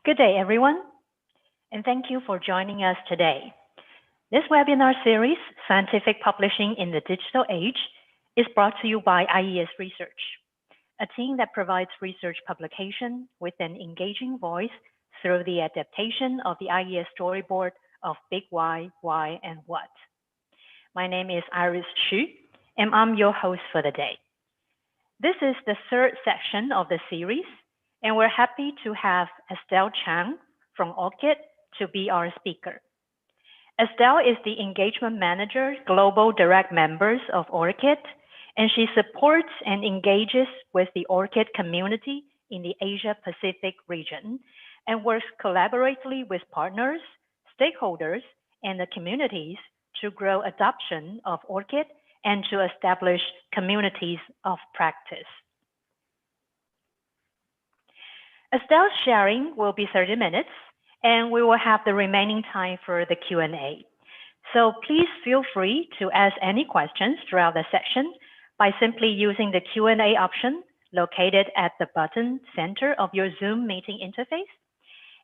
Good day, everyone, and thank you for joining us today. This webinar series, Scientific Publishing in the Digital Age, is brought to you by IES Research, a team that provides research publication with an engaging voice through the adaptation of the IES storyboard of Big Why, and What. My name is Iris Xu, and I'm your host for the day. This is the third section of the series, and we're happy to have Estelle Chang from Orchid to be our speaker. Estelle is the Engagement Manager, Global Direct Members of Orchid, and she supports and engages with the Orchid community in the Asia-Pacific region and works collaboratively with partners, stakeholders, and the communities to grow adoption of Orchid and to establish communities of practice. Estelle's sharing will be 30 minutes, and we will have the remaining time for the Q&A. So please feel free to ask any questions throughout the session by simply using the Q&A option located at the bottom center of your Zoom meeting interface.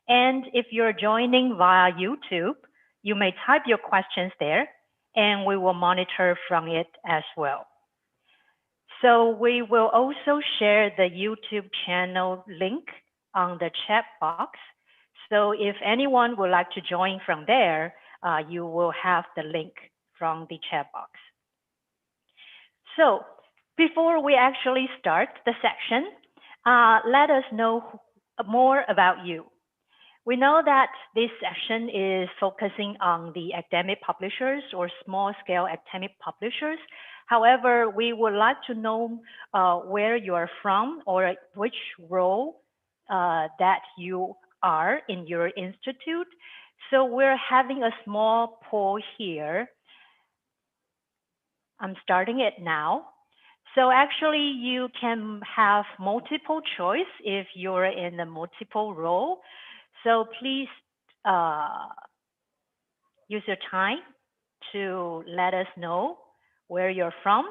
And if you're joining via YouTube, you may type your questions there, and we will monitor from it as well. So we will also share the YouTube channel link on the chat box. So if anyone would like to join from there, you will have the link from the chat box. So before we actually start the section, let us know more about you. We know that this session is focusing on the academic publishers or small-scale academic publishers. However, we would like to know where you are from or which role that you are in your institute. So we're having a small poll here. I'm starting it now. So actually you can have multiple choice if you're in a multiple role. So please use your time to let us know where you're from.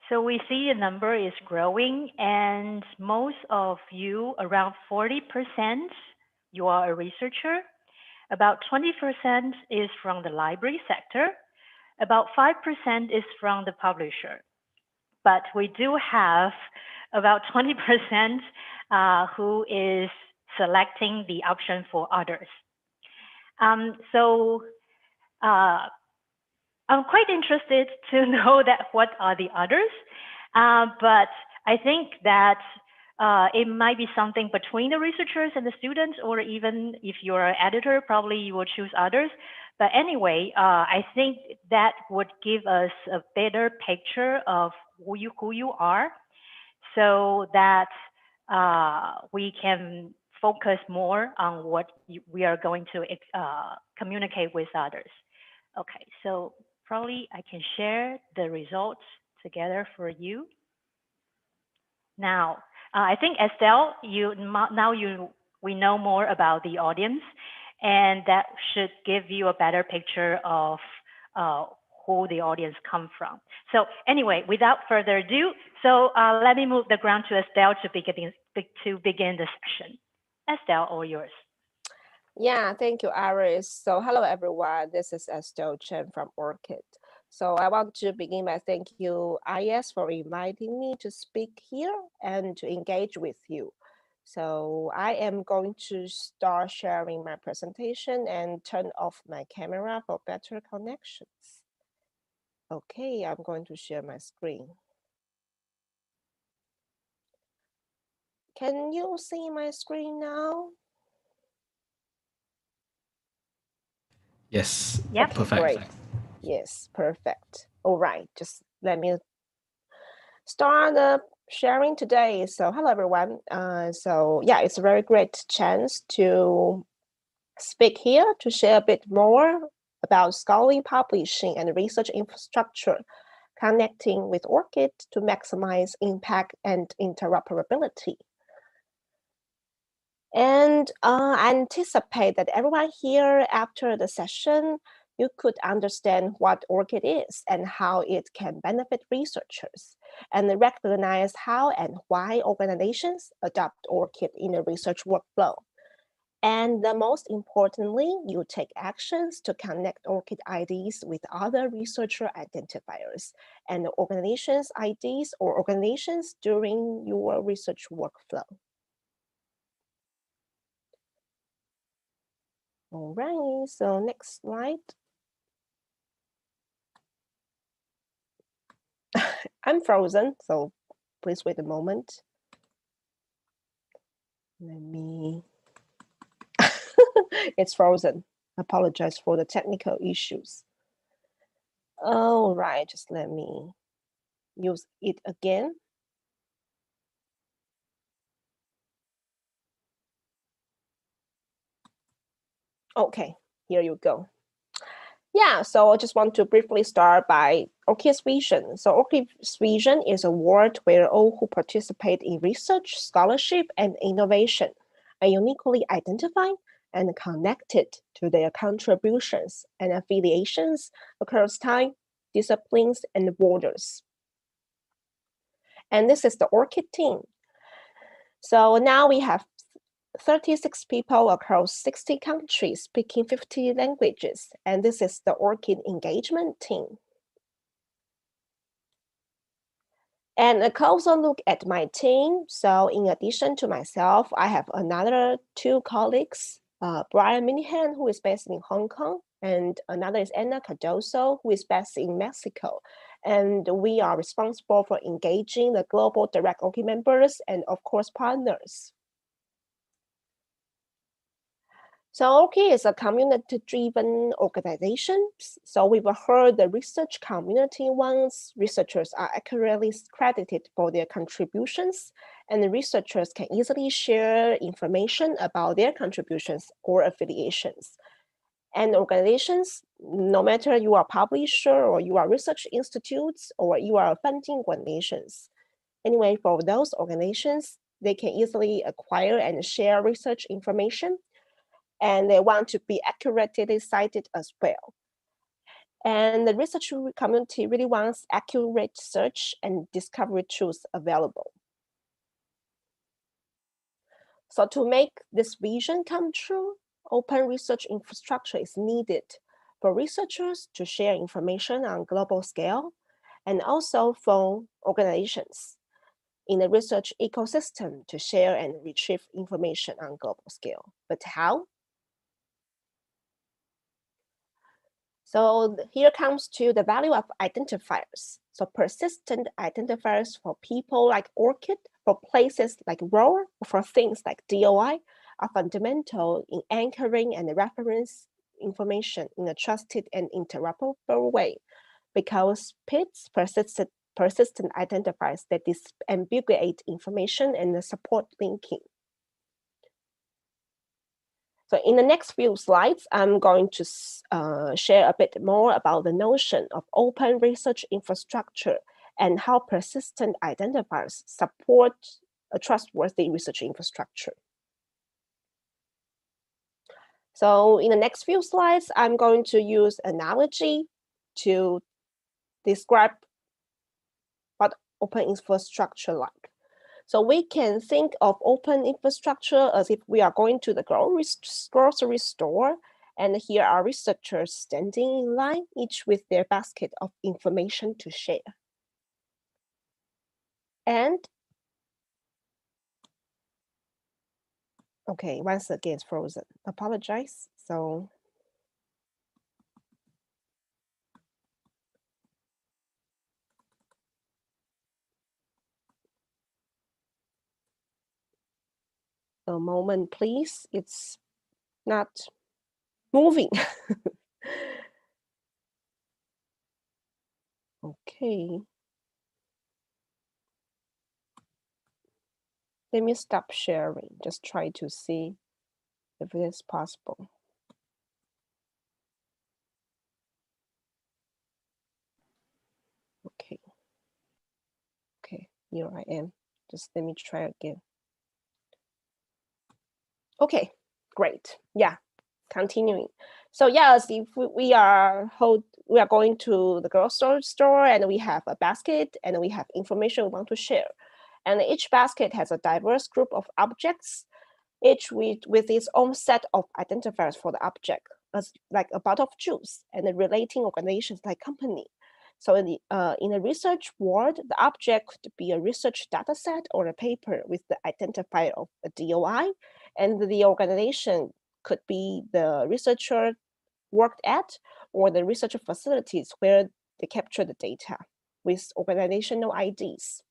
So we see the number is growing, and most of you, around 40%, you are a researcher. About 20% is from the library sector. About 5% is from the publisher. But we do have about 20% who is selecting the option for others. I'm quite interested to know that what are the others, but I think that it might be something between the researchers and the students, or even if you're an editor, probably you will choose others. But anyway, I think that would give us a better picture of who you are, so that we can focus more on what we are going to communicate with others. Okay, so probably I can share the results together for you. Now, I think Estelle, we know more about the audience, and that should give you a better picture of who the audience come from. So anyway, without further ado, so let me move the ground to Estelle to begin the session. Estelle, all yours. Yeah, thank you, Iris. So hello, everyone. This is Estelle Chen from Orchid. So I want to begin by thank you, IES, for inviting me to speak here and to engage with you. So I am going to start sharing my presentation and turn off my camera for better connections. Okay, I'm going to share my screen. Can you see my screen now? Yes. Yep. Perfect. Great. Yes, perfect. All right, just let me start sharing today. So hello, everyone. So yeah, it's a very great chance to speak here to share a bit more about scholarly publishing and research infrastructure, connecting with Orchid to maximize impact and interoperability. And I anticipate that everyone here after the session you could understand what ORCID is and how it can benefit researchers, and recognize how and why organizations adopt ORCID in a research workflow. And the most importantly, you take actions to connect ORCID IDs with other researcher identifiers and organizations' IDs or organizations during your research workflow. All right, so next slide. I'm frozen, so please wait a moment. Let me, it's frozen. Apologize for the technical issues. All right, just let me use it again. Okay, here you go. Yeah, so I just want to briefly start by ORCID's vision. So ORCID's vision is a world where all who participate in research, scholarship, and innovation are uniquely identified and connected to their contributions and affiliations across time, disciplines, and borders. And this is the ORCID team. So now we have 36 people across 60 countries speaking 50 languages, and this is the ORCID engagement team. And a closer look at my team. So in addition to myself, I have another 2 colleagues, Brian Minihan, who is based in Hong Kong, and another is Anna Cardoso, who is based in Mexico. And we are responsible for engaging the global direct ORCID members and of course partners. So ORCID is a community-driven organization. So we've heard the research community wants researchers are accurately credited for their contributions, and the researchers can easily share information about their contributions or affiliations. And organizations, no matter you are publisher or you are research institutes or you are funding organizations, anyway, for those organizations, they can easily acquire and share research information, and they want to be accurately cited as well. And the research community really wants accurate search and discovery tools available. So to make this vision come true, open research infrastructure is needed for researchers to share information on global scale, and also for organizations in the research ecosystem to share and retrieve information on global scale. But how? So here comes to the value of identifiers. So persistent identifiers for people like ORCID, for places like ROR, for things like DOI, are fundamental in anchoring and reference information in a trusted and interoperable way, because PIDs, persistent identifiers that disambiguate information and support linking. So in the next few slides, I'm going to share a bit more about the notion of open research infrastructure and how persistent identifiers support a trustworthy research infrastructure. So in the next few slides, I'm going to use analogy to describe what open infrastructure like. So we can think of open infrastructure as if we are going to the grocery store, and here are researchers standing in line, each with their basket of information to share. And, okay, once again, it's frozen. Apologize. So, a moment, please. It's not moving. Okay. Let me stop sharing. Just try to see if it is possible. Okay. Okay, here I am. Just let me try again. Okay, great. Yeah, continuing. So yes, if we are going to the grocery store and we have a basket and we have information we want to share. And each basket has a diverse group of objects, each with its own set of identifiers for the object, as like a bottle of juice, and the relating organizations like company. So in the research world, the object could be a research data set or a paper with the identifier of a DOI, and the organization could be the researcher worked at or the research facilities where they capture the data with organizational IDs.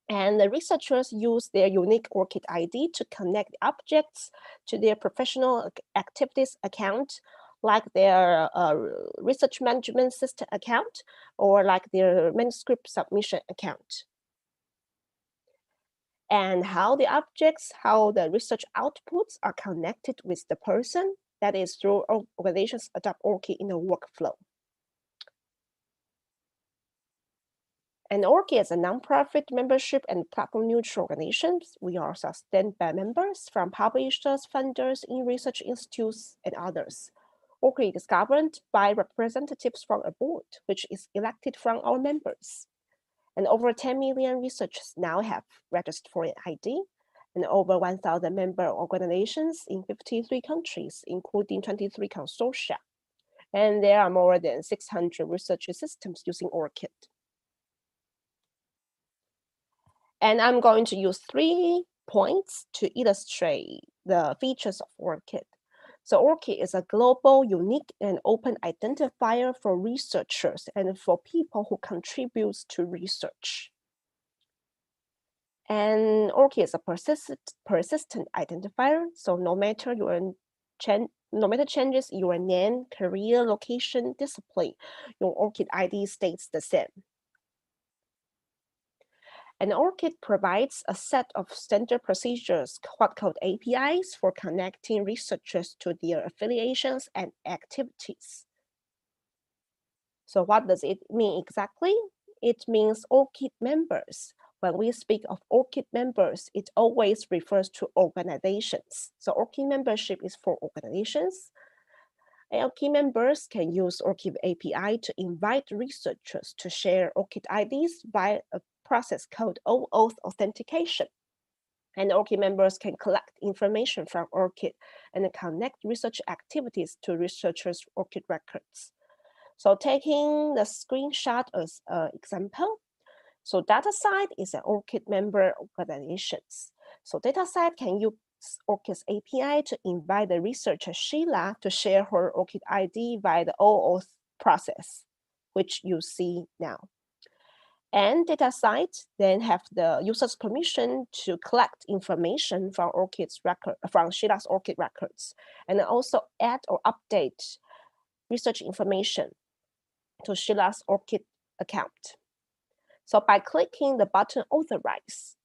And the researchers use their unique ORCID ID to connect objects to their professional activities account, like their research management system account or like their manuscript submission account. And how the objects, how the research outputs are connected with the person, that is through organizations adopt ORCID in the workflow. And ORCID is a nonprofit membership and platform-neutral organization. We are sustained by members from publishers, funders, in research institutes, and others. ORCID is governed by representatives from a board, which is elected from our members. And over 10 million researchers now have registered for an ID, and over 1,000 member organizations in 53 countries, including 23 consortia. And there are more than 600 research systems using ORCID. And I'm going to use 3 points to illustrate the features of ORCID. So ORCID is a global, unique, and open identifier for researchers and for people who contribute to research. And ORCID is a persistent identifier. So no matter changes your name, career, location, discipline, your ORCID ID stays the same. And ORCID provides a set of standard procedures, called APIs, for connecting researchers to their affiliations and activities. So what does it mean exactly? It means ORCID members. When we speak of ORCID members, it always refers to organizations. So ORCID membership is for organizations. ORCID members can use ORCID API to invite researchers to share ORCID IDs by a process called OAuth authentication. And ORCID members can collect information from ORCID and connect research activities to researchers' ORCID records. So taking the screenshot as an example, so Datasite is an ORCID member organization. So Datasite can use ORCID's API to invite the researcher Sheila to share her ORCID ID via the OAuth process, which you see now. And Datasite then have the user's permission to collect information from Sheila's ORCID records, and also add or update research information to Sheila's ORCID account. So by clicking the button Authorize,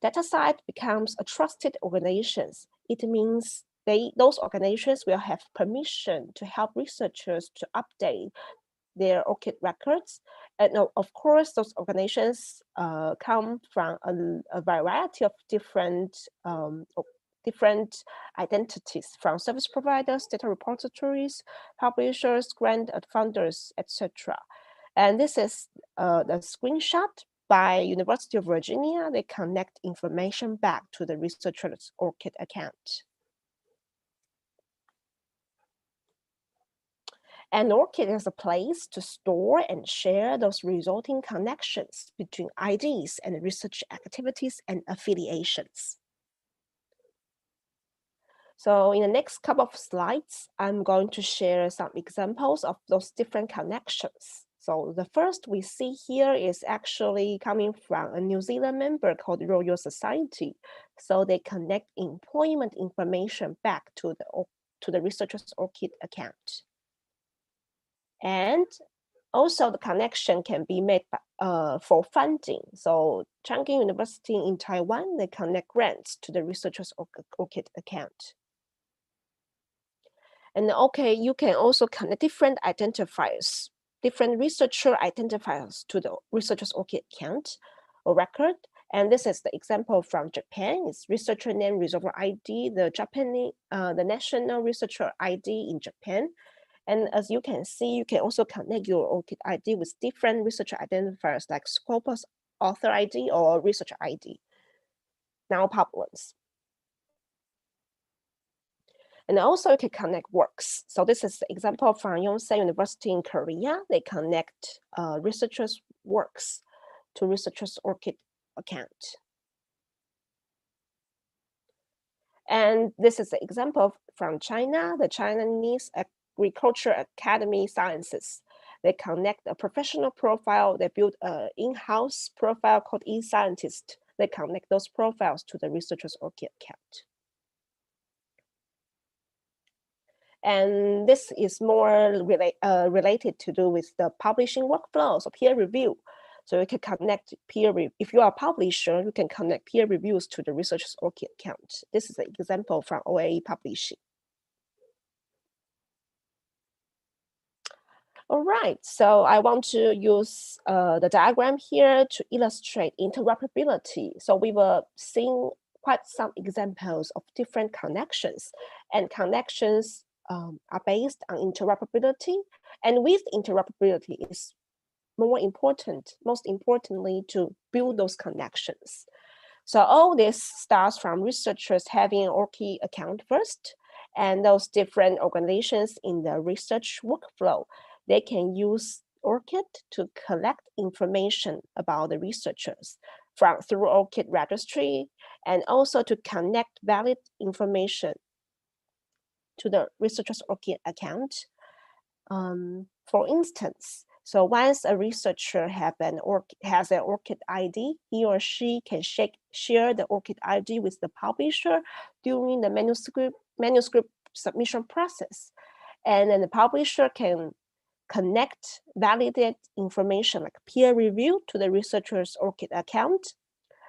Datasite becomes a trusted organization. It means those organizations will have permission to help researchers to update their ORCID records. And of course, those organizations come from a variety of different identities, from service providers, data repositories, publishers, grant funders, etc. And this is the screenshot by University of Virginia. They connect information back to the researcher's ORCID account. And ORCID is a place to store and share those resulting connections between IDs and research activities and affiliations. So in the next couple of slides, I'm going to share some examples of those different connections. So the first we see here is actually coming from a New Zealand member called Royal Society. So they connect employment information back to the researcher's ORCID account. And also the connection can be made for funding. So Chang'an University in Taiwan, they connect grants to the researcher's ORCID account. And okay, you can also connect different identifiers, different researcher identifiers to the researcher's ORCID account or record. And this is the example from Japan. It's researcher name reservoir ID, the national researcher ID in Japan. And as you can see, you can also connect your ORCID ID with different researcher identifiers like Scopus author ID or researcher ID, now public ones. And also you can connect works. So this is the example from Yonsei University in Korea. They connect researchers' works to researchers' ORCID account. And this is the example from China, the Chinese Agriculture Academy Sciences. They connect a professional profile, they build an in-house profile called e-scientist. They connect those profiles to the researcher's ORCID account. And this is more related to do with the publishing workflow, so peer review. So you can connect peer review. If you are a publisher, you can connect peer reviews to the researcher's ORCID account. This is an example from OAE Publishing. All right, so I want to use the diagram here to illustrate interoperability. So we were seeing quite some examples of different connections, and connections are based on interoperability. And with interoperability is most importantly, to build those connections. So all this starts from researchers having an ORCID account first, and those different organizations in the research workflow, they can use ORCID to collect information about the researchers through ORCID registry, and also to connect valid information to the researcher's ORCID account. For instance, so once a researcher has an ORCID ID, he or she can share the ORCID ID with the publisher during the manuscript submission process. And then the publisher can connect validated information like peer review to the researcher's ORCID account.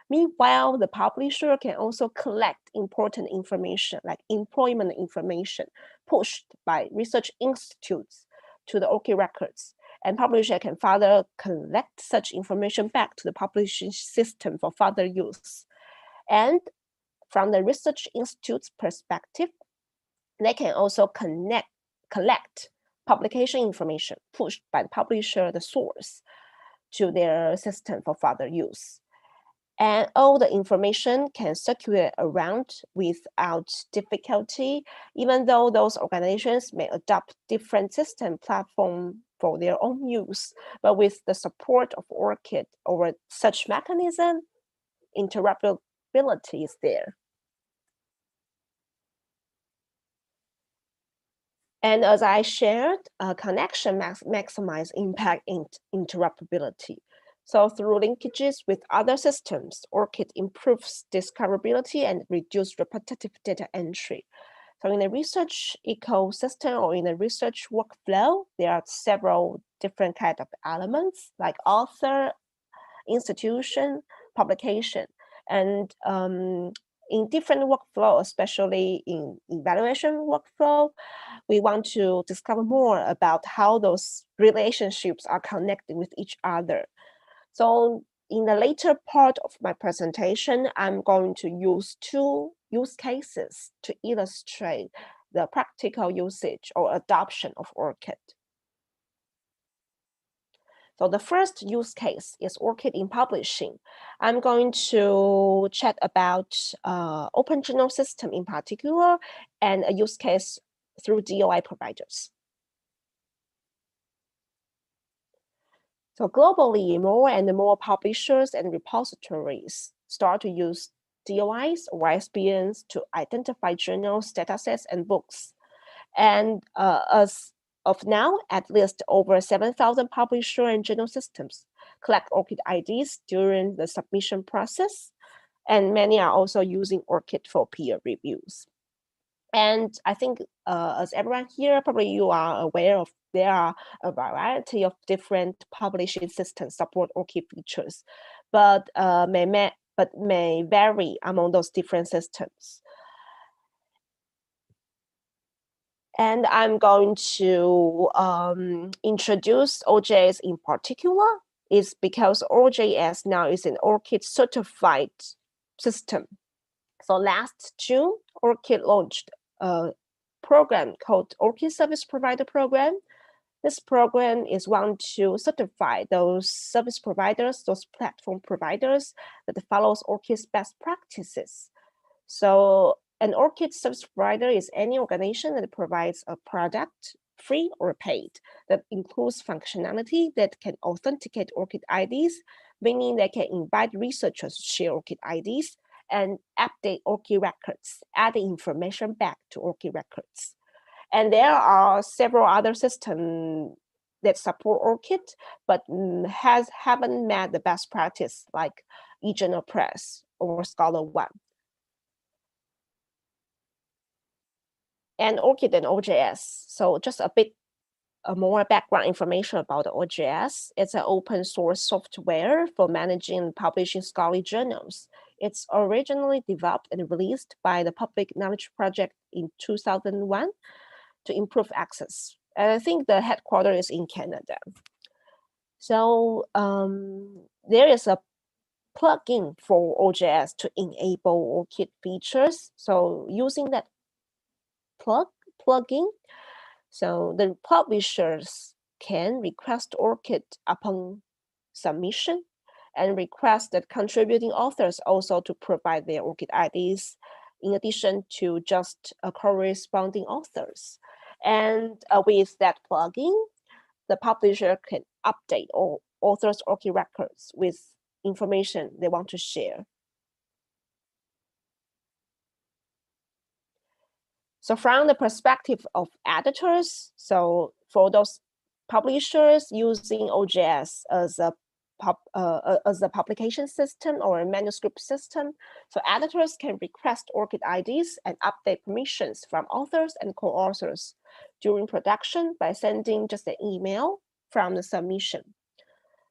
Meanwhile, the publisher can also collect important information like employment information pushed by research institutes to the ORCID records. And publisher can further collect such information back to the publishing system for further use. And from the research institute's perspective, they can also collect publication information pushed by the publisher, the source, to their system for further use. And all the information can circulate around without difficulty, even though those organizations may adopt different system platform for their own use. But with the support of ORCID over such mechanism, interoperability is there. And as I shared, connection maximize impact in interoperability. So through linkages with other systems, ORCID improves discoverability and reduces repetitive data entry. So in the research ecosystem or in the research workflow, there are several different kinds of elements like author, institution, publication. And in different workflow, especially in evaluation workflow, we want to discover more about how those relationships are connected with each other. So in the later part of my presentation, I'm going to use two use cases to illustrate the practical usage or adoption of ORCID. So the first use case is ORCID in publishing. I'm going to chat about open journal system in particular and a use case through DOI providers. So globally, more and more publishers and repositories start to use DOIs or ISBNs to identify journals, datasets, and books. And as of now, at least over 7,000 publisher and journal systems collect ORCID IDs during the submission process, and many are also using ORCID for peer reviews. And I think as everyone here, probably you are aware of, there are a variety of different publishing systems support ORCID features, but may vary among those different systems. And I'm going to introduce OJS in particular is because OJS now is an ORCID certified system. So last June, ORCID launched a program called ORCID Service Provider Program. This program is one to certify those service providers, those platform providers that follows ORCID's best practices. So an ORCID service provider is any organization that provides a product, free or paid, that includes functionality that can authenticate ORCID IDs, meaning they can invite researchers to share ORCID IDs and update ORCID records, adding information back to ORCID records. And there are several other systems that support ORCID, but haven't met the best practice like eJournal Press or ScholarOne. And ORCID and OJS. So just a bit more background information about the OJS. It's an open source software for managing and publishing scholarly journals. It's originally developed and released by the Public Knowledge Project in 2001 to improve access. And I think the headquarters is in Canada. So there is a plugin for OJS to enable ORCID features. So using that plugin, so the publishers can request ORCID upon submission and request that contributing authors also to provide their ORCID IDs in addition to just corresponding authors. And with that plugin, the publisher can update all authors' ORCID records with information they want to share. So from the perspective of editors, so for those publishers using OJS as a publication system or a manuscript system, so editors can request ORCID IDs and update permissions from authors and co-authors during production by sending just an email from the submission.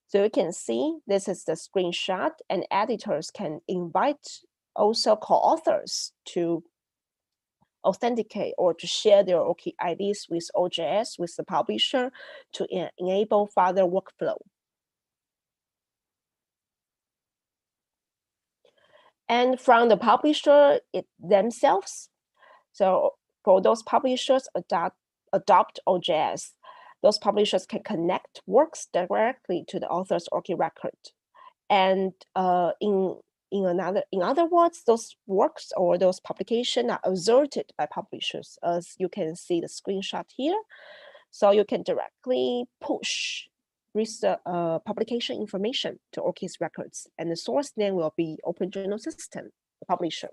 So you can see this is the screenshot, and editors can invite also co-authors to authenticate or to share their ORCID IDs with OJS, with the publisher, to enable further workflow. And from the publisher themselves, so for those publishers adopt OJS, those publishers can connect works directly to the author's ORCID record. And in other words, those works or those publications are asserted by publishers, as you can see the screenshot here. So you can directly push publication information to ORCID's records, and the source name will be Open Journal System, the publisher.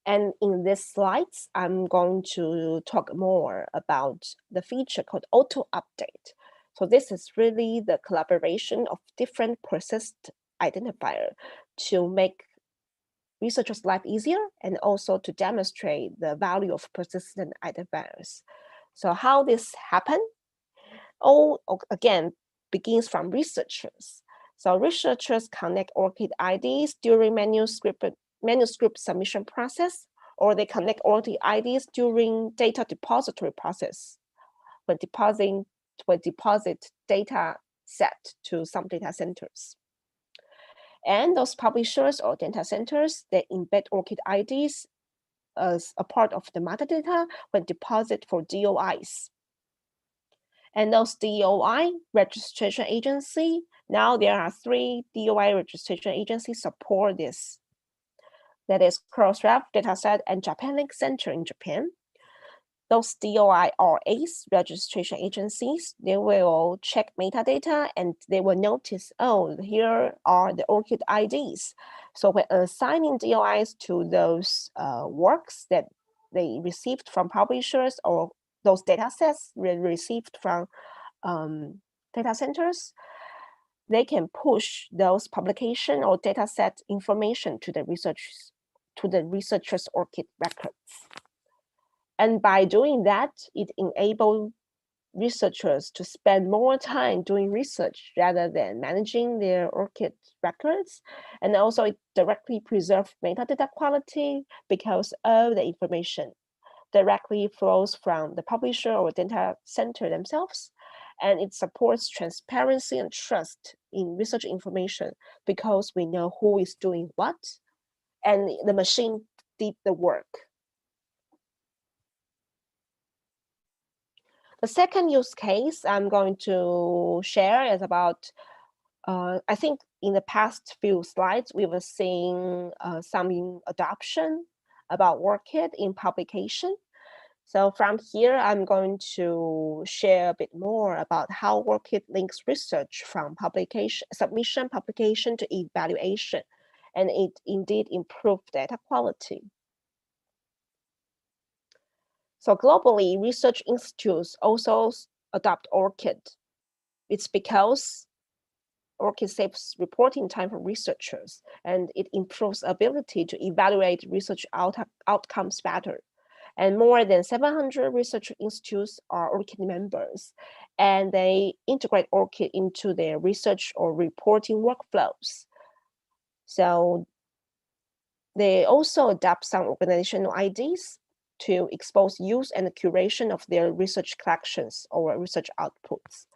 And in these slides, I'm going to talk more about the feature called Auto Update. So this is really the collaboration of different persist identifier to make researchers' life easier and also to demonstrate the value of persistent identifiers. So how this happen? Again, begins from researchers. So researchers connect ORCID IDs during manuscript submission process, or they connect ORCID IDs during data depository process when deposit data set to some data centers. And those publishers or data centers, they embed ORCID IDs as a part of the metadata when deposit for DOIs. And those DOI registration agency, now there are 3 DOI registration agencies support this. That is Crossref, Datasite, and Japan Link Center in Japan. Those DOI RAs, registration agencies, they will check metadata and they will notice, oh, here are the ORCID IDs. So when assigning DOIs to those works that they received from publishers or those data sets received from data centers, they can push those publication or data set information to the researchers' ORCID records. And by doing that, it enables researchers to spend more time doing research rather than managing their ORCID records. And also it directly preserves metadata quality because all the information directly flows from the publisher or data center themselves. And it supports transparency and trust in research information because we know who is doing what, and the machine did the work. The second use case I'm going to share is about, I think in the past few slides, we were seeing some adoption about ORCID in publication. So from here, I'm going to share a bit more about how ORCID links research from submission, publication to evaluation, and it indeed improved data quality. So globally, research institutes also adopt ORCID. It's because ORCID saves reporting time for researchers, and it improves ability to evaluate research outcomes better. And more than 700 research institutes are ORCID members, and they integrate ORCID into their research or reporting workflows. So they also adopt some organizational IDs to expose use and curation of their research collections or research outputs.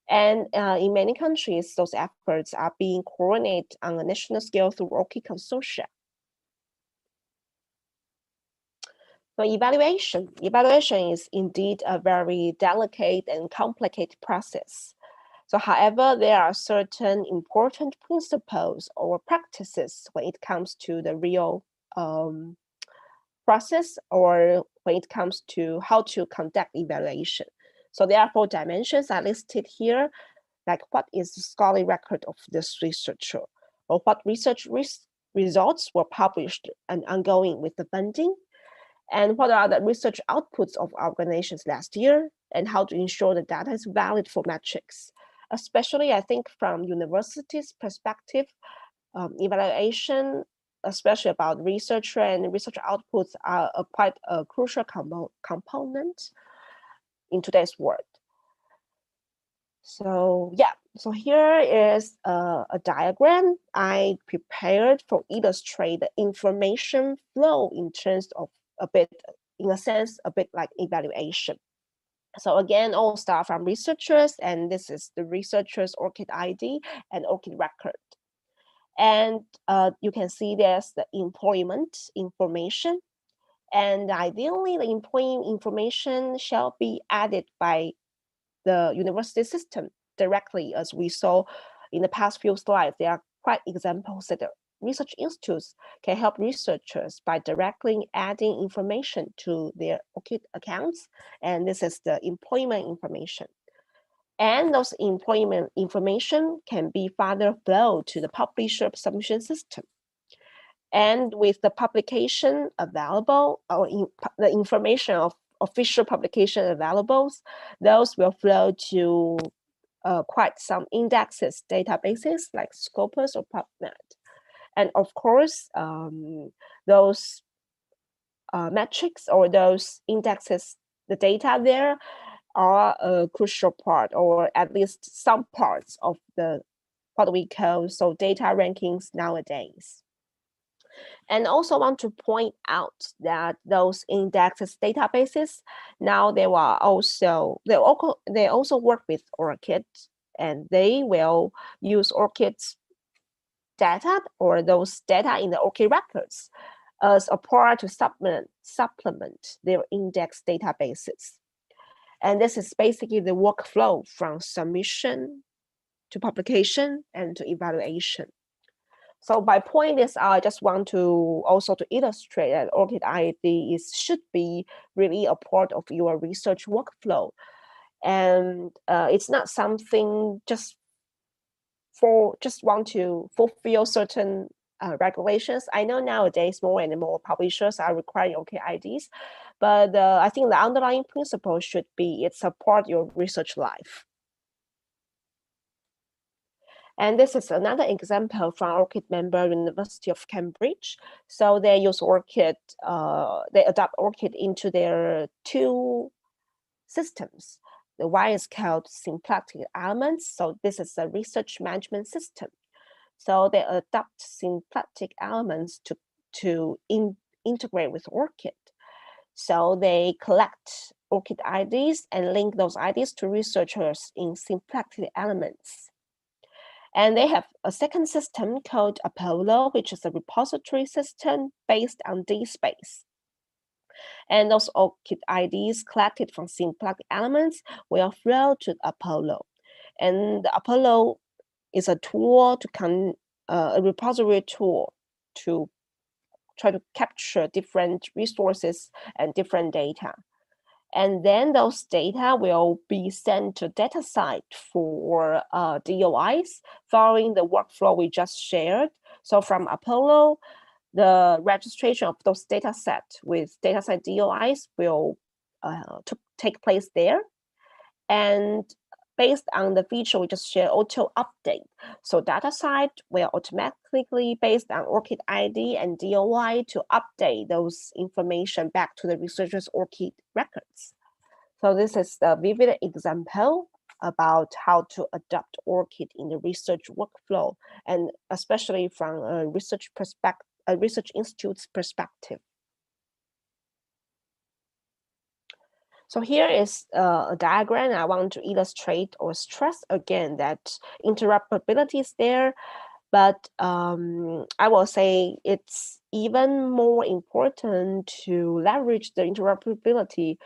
And in many countries, those efforts are being coordinated on a national scale through ORCID consortia. So evaluation is indeed a very delicate and complicated process. So however, there are certain important principles or practices when it comes to the real process or when it comes to how to conduct evaluation. So there are 4 dimensions are listed here, like what is the scholarly record of this researcher, or what research results were published and ongoing with the funding, and what are the research outputs of organizations last year, and how to ensure the data is valid for metrics. Especially, I think from universities' perspective, evaluation, especially about researcher and research outputs, are quite a crucial component in today's world. So yeah, so here is a diagram I prepared for illustrate the information flow in terms of a bit like evaluation. So again, all start from researchers, and this is the researcher's ORCID ID and ORCID record. And you can see there's the employment information, and ideally the employee information shall be added by the university system directly, as we saw in the past few slides. There are quite examples that the research institutes can help researchers by directly adding information to their ORCID accounts, and this is the employment information. And those employment information can be further flowed to the publisher submission system. And with the publication available, or the information of official publication available, those will flow to quite some indexes, databases like Scopus or PubMed. And of course, those metrics or those indexes, the data there are a crucial part, or at least some parts of the what we call data rankings nowadays. And also want to point out that those indexes databases, now they also work with ORCID, and they will use ORCID's data or those data in the ORCID records as a part to supplement their index databases. And this is basically the workflow from submission to publication and to evaluation. So by pointing this out, I just want to also to illustrate that ORCID ID should be really a part of your research workflow. And it's not something just want to fulfill certain regulations. I know nowadays more and more publishers are requiring ORCID IDs, but I think the underlying principle should be it support your research life. And this is another example from ORCID member University of Cambridge. So they use ORCID, they adopt ORCID into their 2 systems. The one is called symplectic elements. So this is a research management system. So they adopt symplectic elements to integrate with ORCID. So they collect ORCID IDs and link those IDs to researchers in symplectic elements. And they have a second system called Apollo, which is a repository system based on DSpace. And those ORCID IDs collected from symplectic elements will flow to Apollo. And the Apollo is a tool to a repository tool to try to capture different resources and different data. And then those data will be sent to Datasite for DOIs following the workflow we just shared. So from Apollo, the registration of those data set with Datasite DOIs will take place there. And based on the feature we just shared, auto update. So Datasite will automatically, based on ORCID ID and DOI, to update those information back to the researcher's ORCID records. So this is the vivid example about how to adopt ORCID in the research workflow, and especially from a research institute's perspective. So here is a diagram. I want to illustrate or stress again that interoperability is there, but I will say it's even more important to leverage the interoperability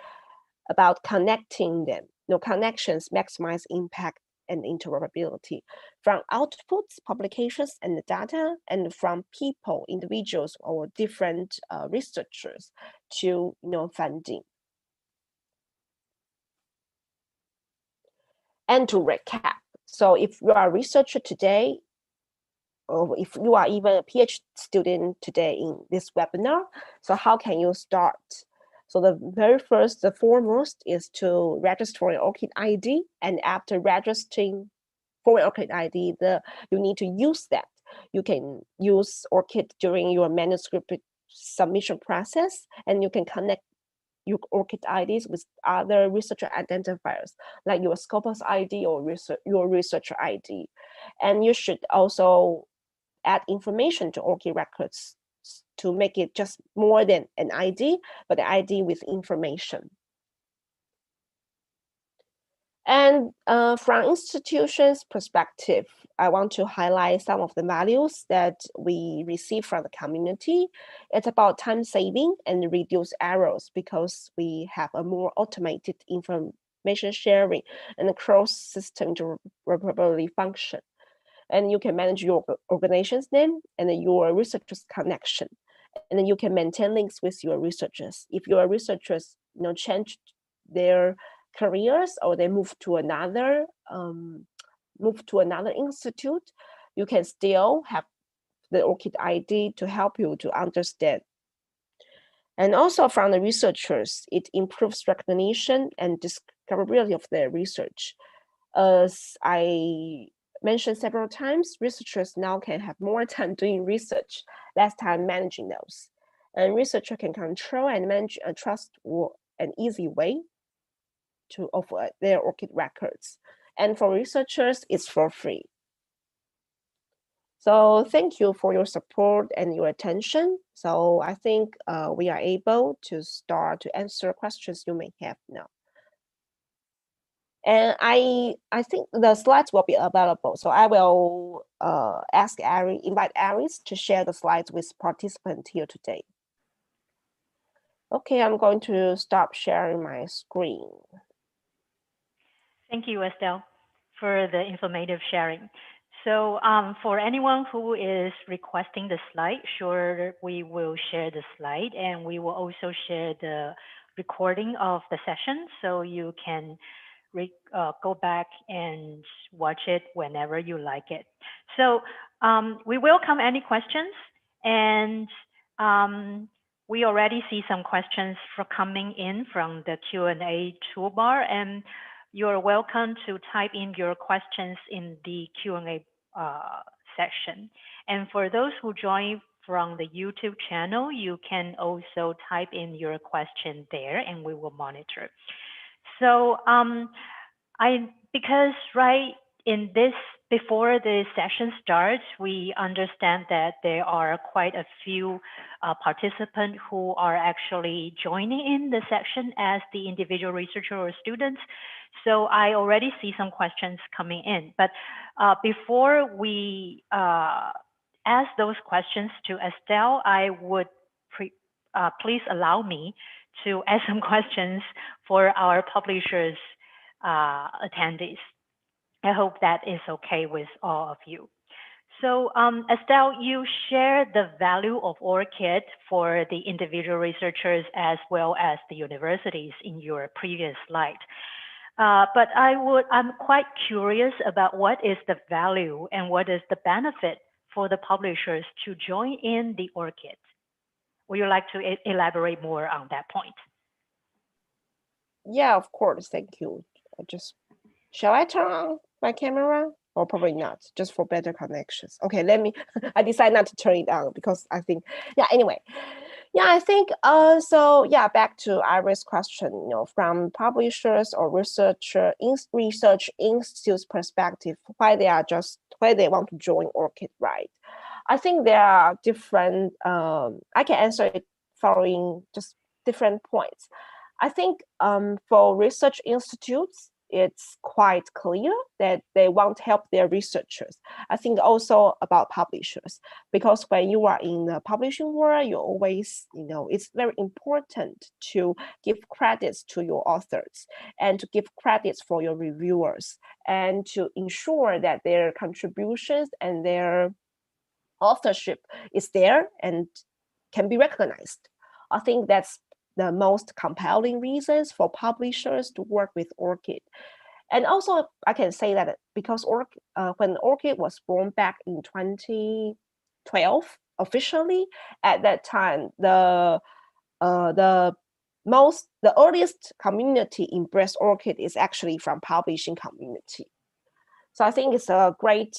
about connecting them. Connections maximize impact and interoperability from outputs, publications, and the data, and from people, individuals, or different researchers to funding. And to recap, so if you are a researcher today, or if you are even a PhD student today in this webinar, so how can you start? So the foremost is to register for an ORCID ID, and after registering for an ORCID ID, you need to use that. You can use ORCID during your manuscript submission process, and you can connect your ORCID IDs with other researcher identifiers, like your Scopus ID or your researcher ID. And you should also add information to ORCID records to make it just more than an ID, but an ID with information. And from institutions' perspective, I want to highlight some of the values that we receive from the community. It's about time saving and reduce errors because we have a more automated information sharing and a cross-system interoperability function. And you can manage your organization's name and your researchers' connection. And then you can maintain links with your researchers. If your researchers change their careers or they move to another institute, you can still have the ORCID ID to help you to understand. And also from the researchers, it improves recognition and discoverability of their research. As I mentioned several times, researchers now can have more time doing research, less time managing those. And researcher can control and manage a trustworthy and easy way to offer their ORCID records. And for researchers, it's for free. So thank you for your support and your attention. So I think we are able to start to answer questions you may have now. And I think the slides will be available. So I will invite Aris to share the slides with participants here today. Okay, I'm going to stop sharing my screen. Thank you, Estelle, for the informative sharing. So for anyone who is requesting the slide, sure, we will share the slide, and we will also share the recording of the session, so you can go back and watch it whenever you like it. So we welcome any questions, and we already see some questions coming in from the Q&A toolbar, and you're welcome to type in your questions in the Q&A section. And for those who join from the YouTube channel, you can also type in your question there, and we will monitor. So because right in this before the session starts, we understand that there are quite a few participants who are actually joining in the session as the individual researcher or students. So I already see some questions coming in. But before we ask those questions to Estelle, I would please allow me to ask some questions for our publishers attendees. I hope that is okay with all of you. So Estelle, you shared the value of ORCID for the individual researchers as well as the universities in your previous slide. But I'm quite curious about what is the value and what is the benefit for the publishers to join in the ORCID. Would you like to elaborate more on that point? Yeah, of course. Thank you. Shall I turn on my camera? Or probably not, just for better connections. Okay, let me, I decided not to turn it on because I think, yeah, anyway. Yeah, I think, so yeah, back to Iris' question, from publishers or research institutes perspective, why they want to join ORCID, right? I think there are different, I can answer it following just different points. I think for research institutes, it's quite clear that they want to help their researchers. I think also about publishers, because when you are in the publishing world, you always, it's very important to give credits to your authors and to give credits for your reviewers and to ensure that their contributions and their authorship is there and can be recognized. I think that's the most compelling reasons for publishers to work with ORCID. And also, I can say that because when ORCID was born back in 2012, officially, at that time, the earliest community embrace ORCID is actually from publishing community. So I think it's a great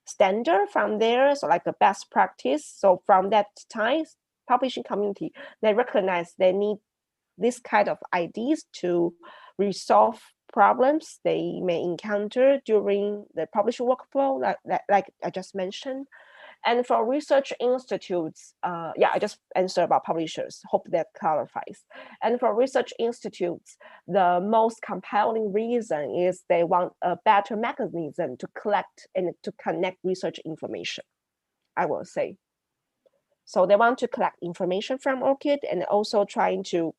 standard from there, so like a best practice. So from that time, publishing community, they recognize they need this kind of ideas to resolve problems they may encounter during the publishing workflow, like I just mentioned. And for research institutes, I just answered about publishers. Hope that clarifies. And for research institutes, the most compelling reason is they want a better mechanism to collect and to connect research information, I will say. So they want to collect information from ORCID and also trying to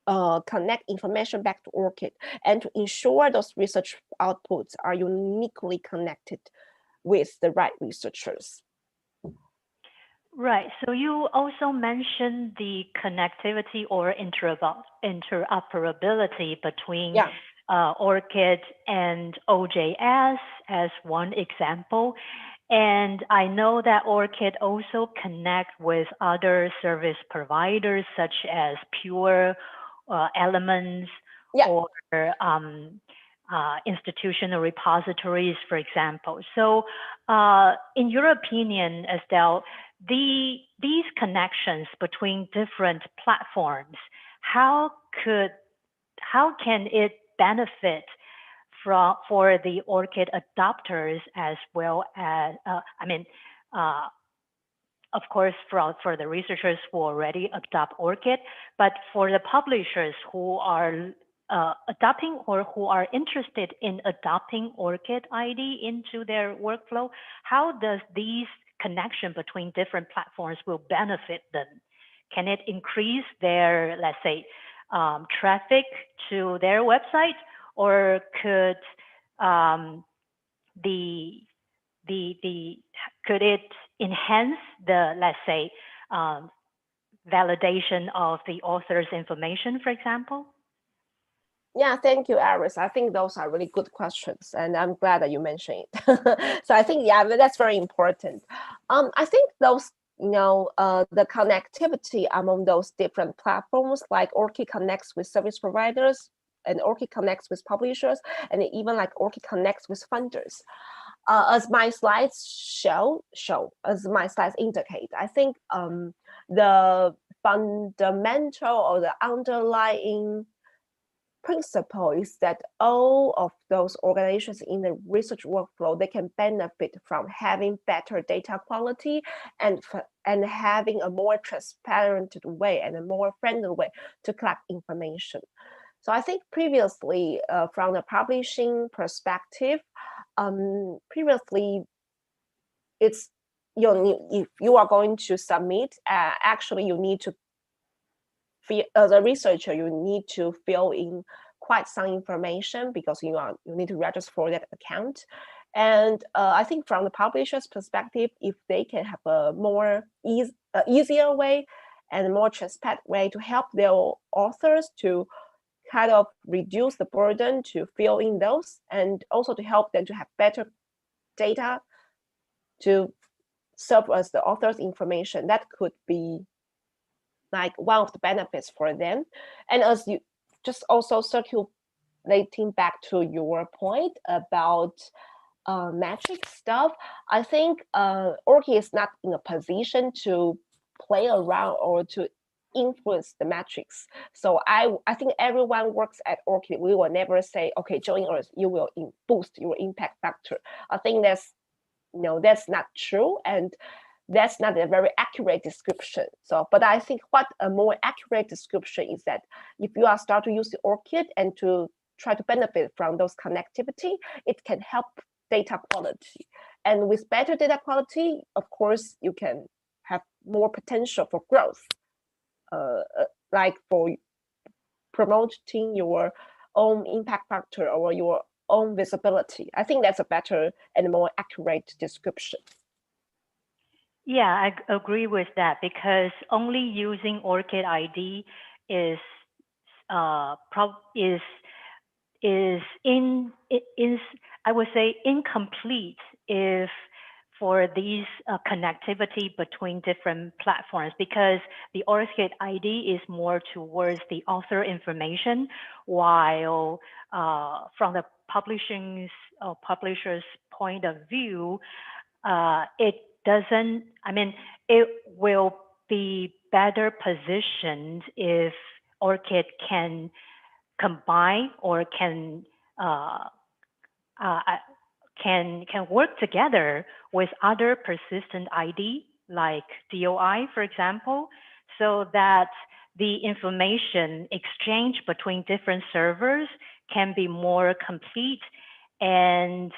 connect information back to ORCID and to ensure those research outputs are uniquely connected with the right researchers. Right. So you also mentioned the connectivity or interoperability between ORCID and OJS as one example. And I know that ORCID also connect with other service providers such as Pure, Elements, or institutional repositories, for example. So in your opinion, Estelle, these connections between different platforms, how can it benefit for the ORCID adopters as well as, of course, for the researchers who already adopt ORCID, but for the publishers who are adopting or who are interested in adopting ORCID ID into their workflow, how does these connection between different platforms will benefit them? Can it increase their, let's say, traffic to their website, or could could it enhance the, let's say, validation of the author's information, for example? Yeah, thank you, Iris. I think those are really good questions, and I'm glad that you mentioned it. So I think, yeah, that's very important. I think those, the connectivity among those different platforms, like ORCID connects with service providers, and ORCID connects with publishers, and even like ORCID connects with funders. As my slides as my slides indicate, I think the fundamental or the underlying principle is that all of those organizations in the research workflow, they can benefit from having better data quality and having a more transparent way and a more friendly way to collect information. So I think previously, from the publishing perspective, previously it's if you are going to submit, actually you need to as a researcher, you need to fill in quite some information because you need to register for that account. And I think from the publisher's perspective, if they can have a more easier way and more transparent way to help their authors to kind of reduce the burden to fill in those, and also to help them to have better data to serve as the author's information, that could be like one of the benefits for them. And as you just also circulating back to your point about metric stuff, I think ORCID is not in a position to play around or to influence the metrics. So I think everyone works at ORCID. We will never say, okay, join us, you will boost your impact factor. I think that's not true, and that's not a very accurate description. So, but I think what a more accurate description is that if you are start to use the ORCID and to try to benefit from those connectivity, it can help data quality. And with better data quality, of course, you can have more potential for growth, like for promoting your own impact factor or your own visibility. I think that's a better and more accurate description. Yeah, I agree with that, because only using ORCID ID is I would say incomplete if for these connectivity between different platforms, because the ORCID ID is more towards the author information, while from the publisher's point of view, it doesn't, it will be better positioned if ORCID can combine or can work together with other persistent ID like DOI, for example, so that the information exchange between different servers can be more complete, and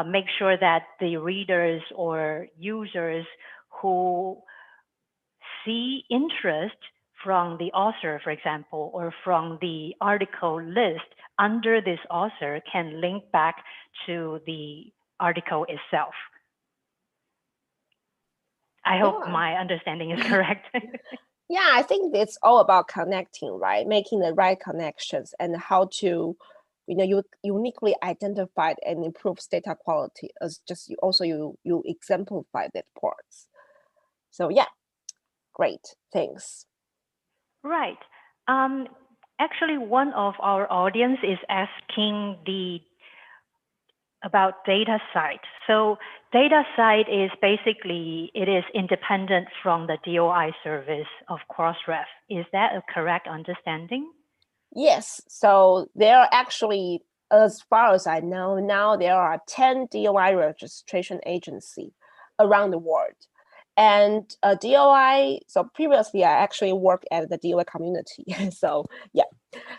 make sure that the readers or users who see interest from the author, for example, or from the article list under this author can link back to the article itself. I hope my understanding is correct. Yeah, I think it's all about connecting, right? Making the right connections and how to, you uniquely identified and improves data quality, as just you exemplify that parts. So yeah, great, thanks. Right. Actually, one of our audience is asking about Datasite. So Datasite is basically, it is independent from the DOI service of Crossref. Is that a correct understanding? Yes, so there are actually, as far as I know, now there are 10 DOI registration agencies around the world. And DOI, so previously I actually worked at the DOI community. So yeah,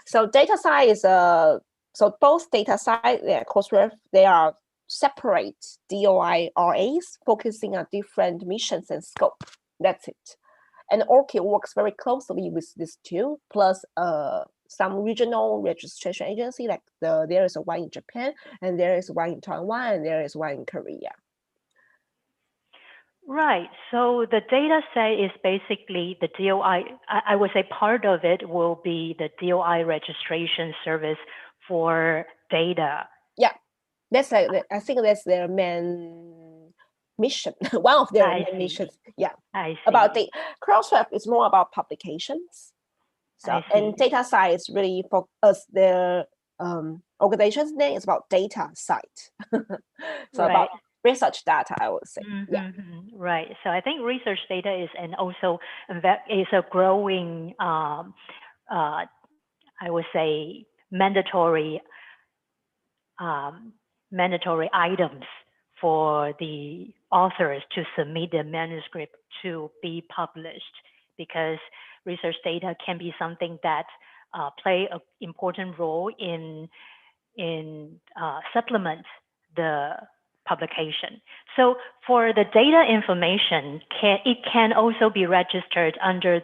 so Datasite is so both Datasite and Crossref, they are separate DOI RAs focusing on different missions and scope. That's it. And ORCID works very closely with these two, plus some regional registration agency, like there is one in Japan, and there is one in Taiwan, and there is one in Korea. Right. So the data set is basically the DOI. I would say part of it will be the DOI registration service for data. Yeah, that's I think that's their main mission. One of their main missions. Yeah. About the Crossref is more about publications. So and Datasite is really for us their organization's name is about Datasite. So right. About research data, I would say. Yeah. Right. So I think research data is, and also that is a growing, I would say, mandatory mandatory items for the authors to submit their manuscript to be published, because research data can be something that play an important role in supplement the publication. So for the data information, it can also be registered under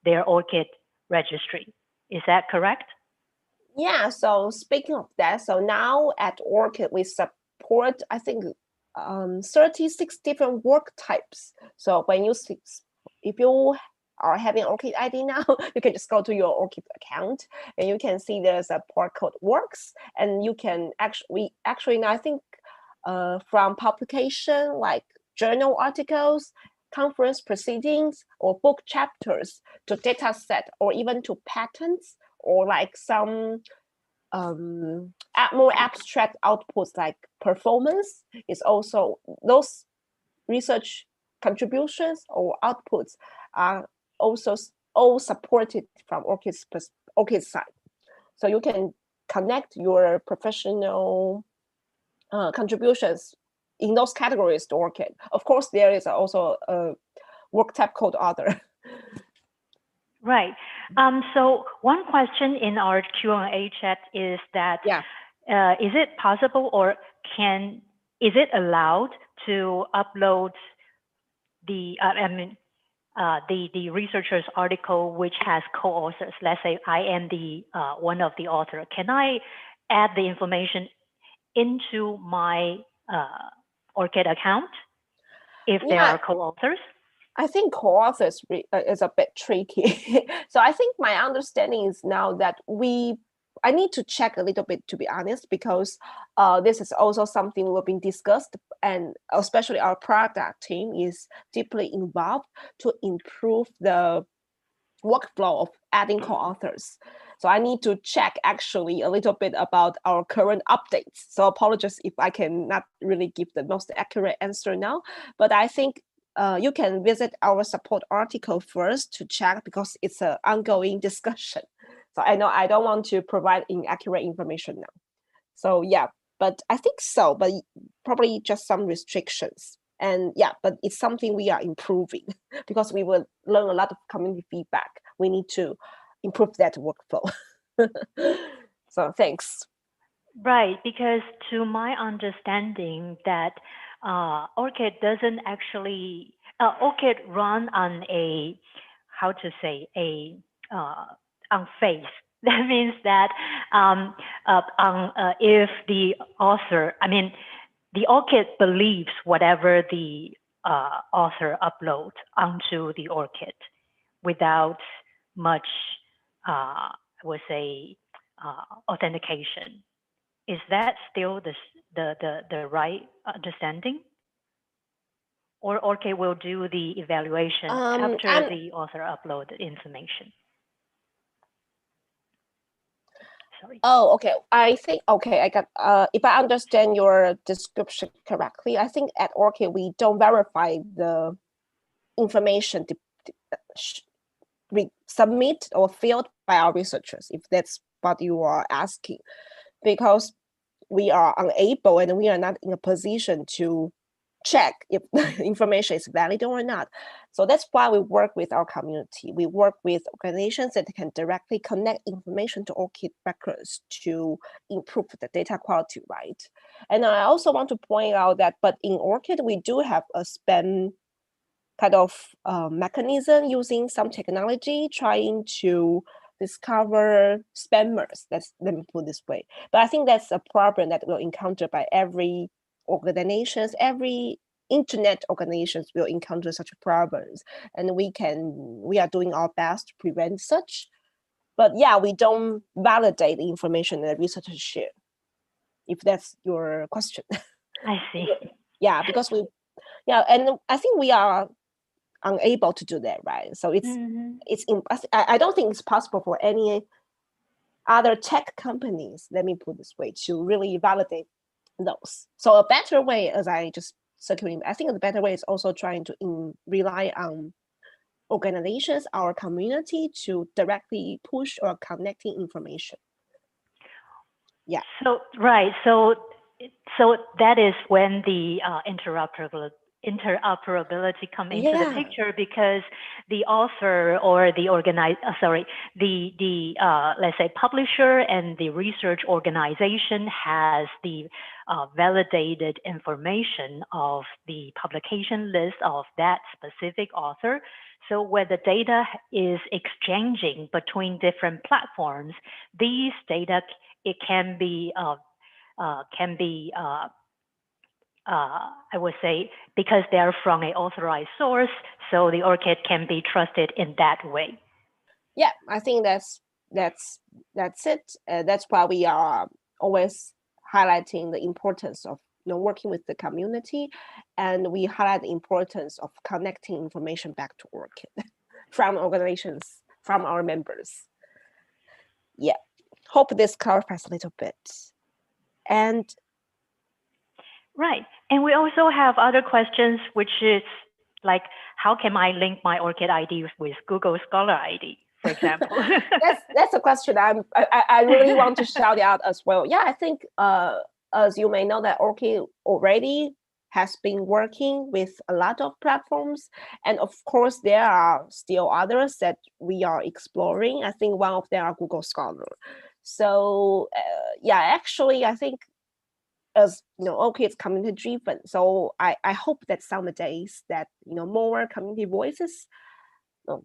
their ORCID registry. Is that correct? Yeah, so speaking of that, so now at ORCID, we support, I think, 36 different work types. So when you, if you are having ORCID ID now, you can just go to your ORCID account and you can see there's a part called works, and you can actually now I think from publication like journal articles, conference proceedings, or book chapters to data set, or even to patents, or like some more abstract outputs like performance, is also those research contributions or outputs are also all supported from ORCID side. So you can connect your professional contributions in those categories to ORCID. Of course, there is also a work type called other. Right. So one question in our Q&A chat is that, is it possible, or is it allowed to upload the researcher's article which has co-authors? Let's say I am the one of the author. Can I add the information into my ORCID account if there are co-authors? I think co-authors is a bit tricky. So I think my understanding is now that I need to check a little bit, to be honest, because this is also something we've been discussed, and especially our product team is deeply involved to improve the workflow of adding co-authors. So I need to check actually a little bit about our current updates. So apologies if I cannot really give the most accurate answer now, but I think you can visit our support article first to check, because it's an ongoing discussion. So I know I don't want to provide inaccurate information now. So yeah, but I think so, but probably just some restrictions. And yeah, but it's something we are improving because we will learn a lot of community feedback. We need to improve that workflow. So thanks. Right, because to my understanding that ORCID doesn't actually, ORCID run on a, how to say, on faith. That means that if the author, the ORCID believes whatever the author uploads onto the ORCID without much, I would say, authentication. Is that still the right understanding? Or ORCID will do the evaluation after the author upload the information? Sorry. Oh, okay. I think, okay, I got, if I understand your description correctly, I think at ORCID, we don't verify the information submit or filled by our researchers, if that's what you are asking, because we are unable and we are not in a position to check if the information is valid or not. So that's why we work with our community. We work with organizations that can directly connect information to ORCID records to improve the data quality, right? And I also want to point out that, but in ORCID, we do have a spam kind of mechanism using some technology, trying to discover spammers. Let me put it this way. But I think that's a problem that we'll encounter by every organizations, every internet organizations will encounter such problems, and we are doing our best to prevent such. But yeah, we don't validate the information that researchers share, if that's your question. I see. Yeah, because and I think we are unable to do that, right? So I don't think it's possible for any other tech companies, let me put it this way, to really validate those. So a better way, as I just circulated, I think the better way is also trying to rely on organizations, our community, to directly push or connecting information. Yeah. So right. So that is when the interoperability come into the Yeah. picture, because the author or the let's say publisher and the research organization has the validated information of the publication list of that specific author. So where the data is exchanging between different platforms, these data, it can be I would say, because they're from an authorized source, so the ORCID can be trusted in that way. Yeah, I think that's it. That's why we are always highlighting the importance of working with the community, and we highlight the importance of connecting information back to ORCID from organizations, from our members. Yeah, hope this clarifies a little bit. And right, and we also have other questions, which is like, how can I link my ORCID ID with Google Scholar ID, for example? that's a question I really want to shout out as well. Yeah, I think as you may know that ORCID already has been working with a lot of platforms, and of course there are still others that we are exploring. I think one of them are Google Scholar. So yeah, actually I think, as ORCID is community driven, so I hope that some days that more community voices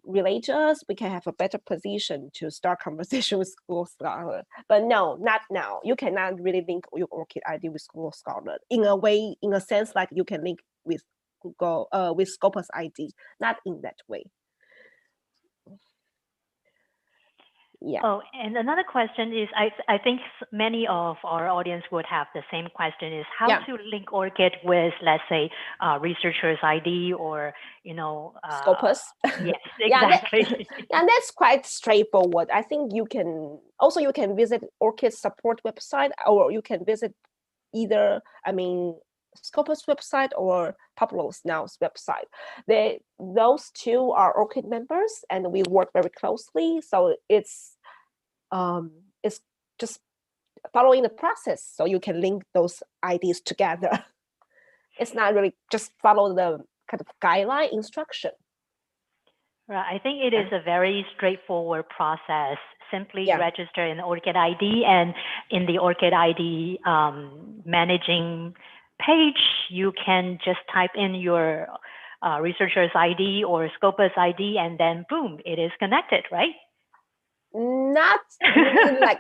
relate to us, we can have a better position to start conversation with Google Scholar. But no, not now. You cannot really link your ORCID ID with Google Scholar in a way, in a sense like you can link with Google with Scopus ID, not in that way. Yeah. Oh, and another question is, I think many of our audience would have the same question, is how to link ORCID with, let's say, researcher's ID or, Scopus. Yes, exactly. And that's quite straightforward. I think you can visit ORCID's support website, or you can visit either, Scopus website or Pablo's Now's website. Those two are ORCID members, and we work very closely. So it's just following the process, so you can link those IDs together. It's not really just follow the kind of guideline instruction. Right. I think it is a very straightforward process. Simply register an ORCID ID, and in the ORCID ID managing page, you can just type in your researcher's ID or Scopus ID, and then boom, it is connected, right? Not really like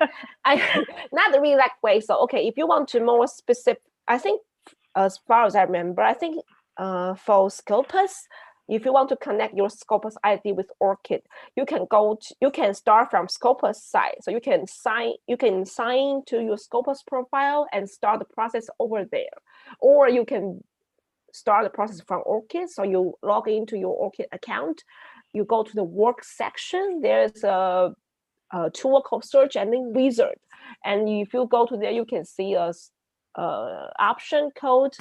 not really that way. So okay, if you want to more specific, I think as far as I remember, I think for Scopus, if you want to connect your Scopus ID with ORCID, you can start from Scopus side. So you can sign to your Scopus profile and start the process over there, or you can start the process from ORCID. So you log into your ORCID account, you go to the work section. There's a tool called Search Engine Wizard, and if you go to there, you can see a option code.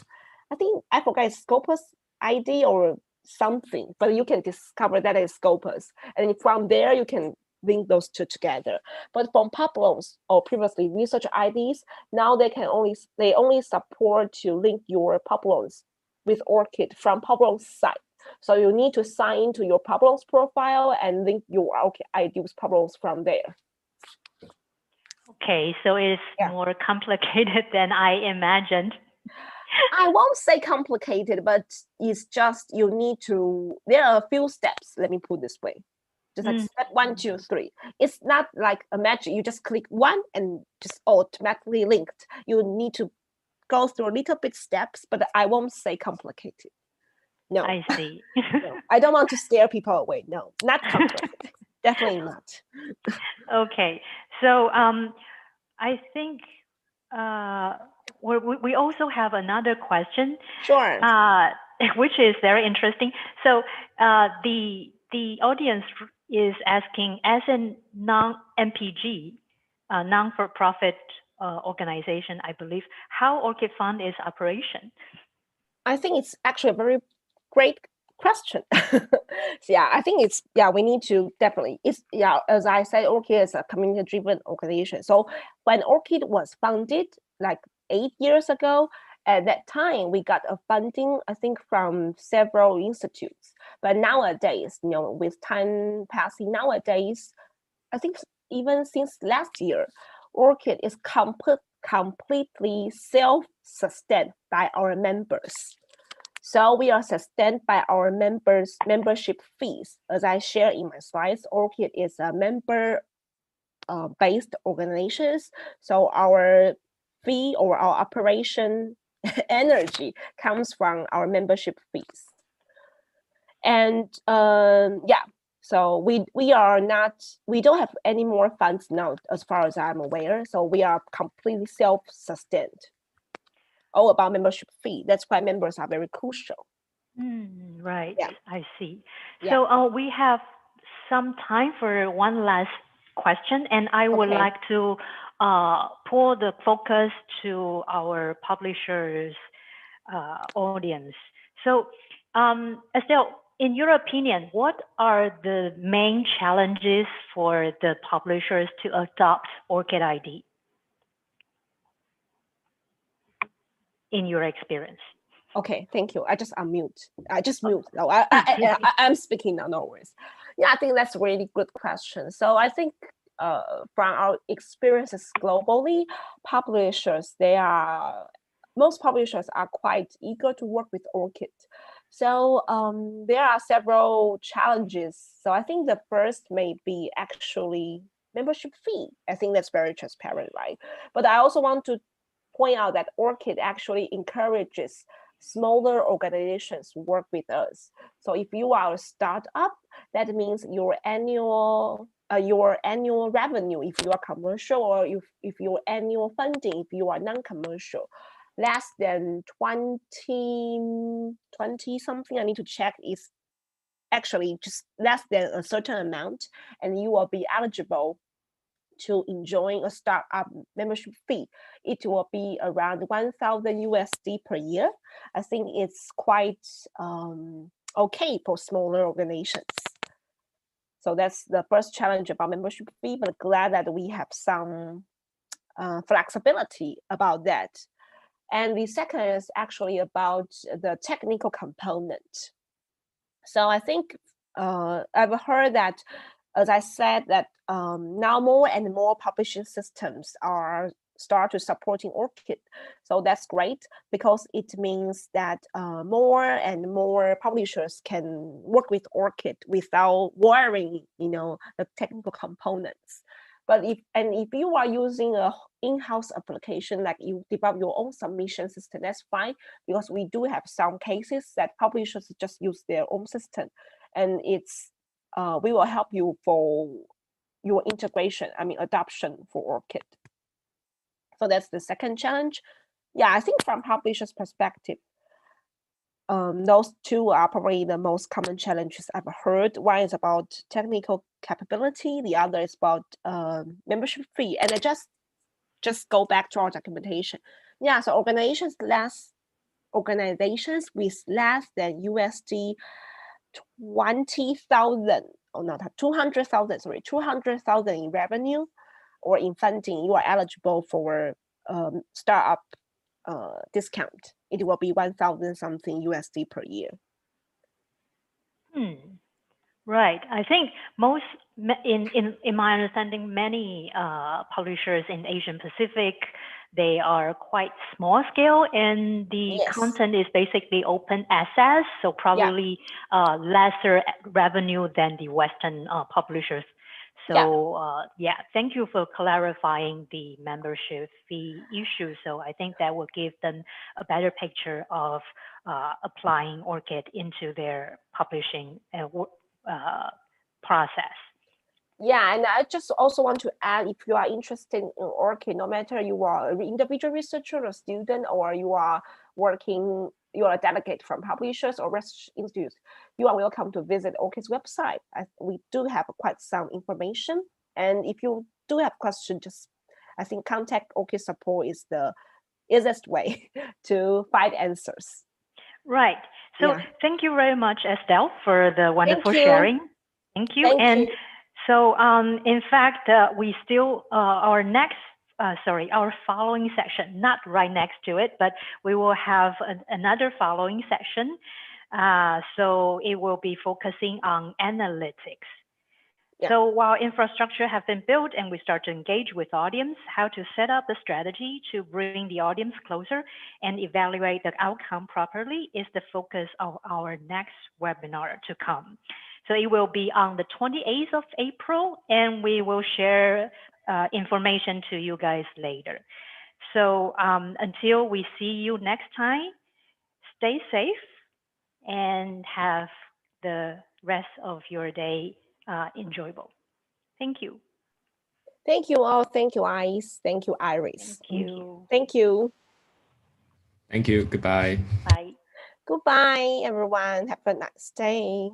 I think I forgot Scopus ID or something, but you can discover that is Scopus, and from there you can link those two together. But from Pablo's or previously research IDs, now they only support to link your Pablo's with ORCID from Pablo's site. So you need to sign into your Pablo's profile and link your ORCID ID with Pablo's from there. Okay, so it's more complicated than I imagined. I won't say complicated, but it's just there are a few steps, let me put it this way. Just like step 1, 2, 3. It's not like a magic, you just click one and just automatically linked. You need to go through a little bit steps, but I won't say complicated. No. I see. No, I don't want to scare people away. No, not complicated. Definitely not. Okay, so I think we also have another question. Sure. Which is very interesting. So the audience is asking, as a non-MPG, non-for-profit organization, I believe, how Orchid Fund is operation? I think it's actually a very great question. So yeah, I think it's, yeah, we need to definitely, it's, yeah, as I said, ORCID is a community-driven organization. So when ORCID was founded like 8 years ago, at that time we got a funding, I think, from several institutes. But nowadays, you know, with time passing, nowadays, I think even since last year, ORCID is completely self-sustained by our members. So we are sustained by our members' membership fees. As I share in my slides, ORCID is a member-based organization. So our fee or our operation energy comes from our membership fees. And yeah, so we don't have any more funds now, as far as I'm aware. So we are completely self-sustained. All about membership fee. That's why members are very crucial. Right, Yeah. I see. Yeah. So we have some time for one last question, and I would Okay. like to pull the focus to our publishers' audience. So, Estelle, in your opinion, what are the main challenges for the publishers to adopt ORCID ID in your experience? Okay, thank you. I just unmute. I just mute. No, Okay. I'm speaking now. No worries. Yeah, I think that's a really good question. So I think from our experiences globally, most publishers are quite eager to work with ORCID. So there are several challenges. So I think the first may be actually membership fee. I think that's very transparent, right? But I also want to point out that ORCID actually encourages smaller organizations work with us. So if you are a startup, that means your annual revenue, if you are commercial, or if your annual funding, if you are non-commercial, less than 20 something, I need to check, is actually just less than a certain amount, and you will be eligible to enjoy a startup membership fee. It will be around 1,000 USD per year. I think it's quite okay for smaller organizations. So that's the first challenge about membership fee, but glad that we have some flexibility about that. And the second is actually about the technical component. So I think I've heard that, as I said, that now more and more publishing systems start to supporting ORCID. So that's great, because it means that more and more publishers can work with ORCID without worrying, the technical components. But if you are using a in-house application, like you develop your own submission system, that's fine, because we do have some cases that publishers just use their own system, and we will help you for your integration, adoption for ORCID. So that's the second challenge. Yeah, I think from publishers' perspective, those two are probably the most common challenges I've heard. One is about technical capability, the other is about membership fee. And I just go back to our documentation. Yeah, so organizations with less than USD 20,000, or not 200,000, sorry, 200,000 in revenue or in funding, you are eligible for startup discount. It will be 1,000 something USD per year. Right. I think most, in my understanding, many publishers in Asian Pacific, they are quite small scale, and the Yes. content is basically open access, so probably lesser revenue than the Western publishers. So yeah, thank you for clarifying the membership fee issue. So I think that will give them a better picture of applying ORCID into their publishing process. Yeah, and I just also want to add, if you are interested in ORCID, no matter you are an individual researcher, a student, or you are a delegate from publishers or research institutes, you are welcome to visit ORCID's website. We do have quite some information. And if you do have questions, I think contact ORCID support is the easiest way to find answers. Right. So Yeah. thank you very much, Estelle, for the wonderful Thank you. sharing. Thank you. Thank And you. so, in fact, we still, our following section, not right next to it, but we will have another following section. So it will be focusing on analytics. Yeah. So while infrastructure have been built and we start to engage with audience, how to set up the strategy to bring the audience closer and evaluate the outcome properly is the focus of our next webinar to come. So it will be on the 28th of April, and we will share information to you guys later. So until we see you next time, stay safe and have the rest of your day enjoyable. Thank you. Thank you all. Thank you, Ice. Thank you, Iris. Thank you. Thank you. Thank you. Goodbye. Bye. Goodbye, everyone. Have a nice day.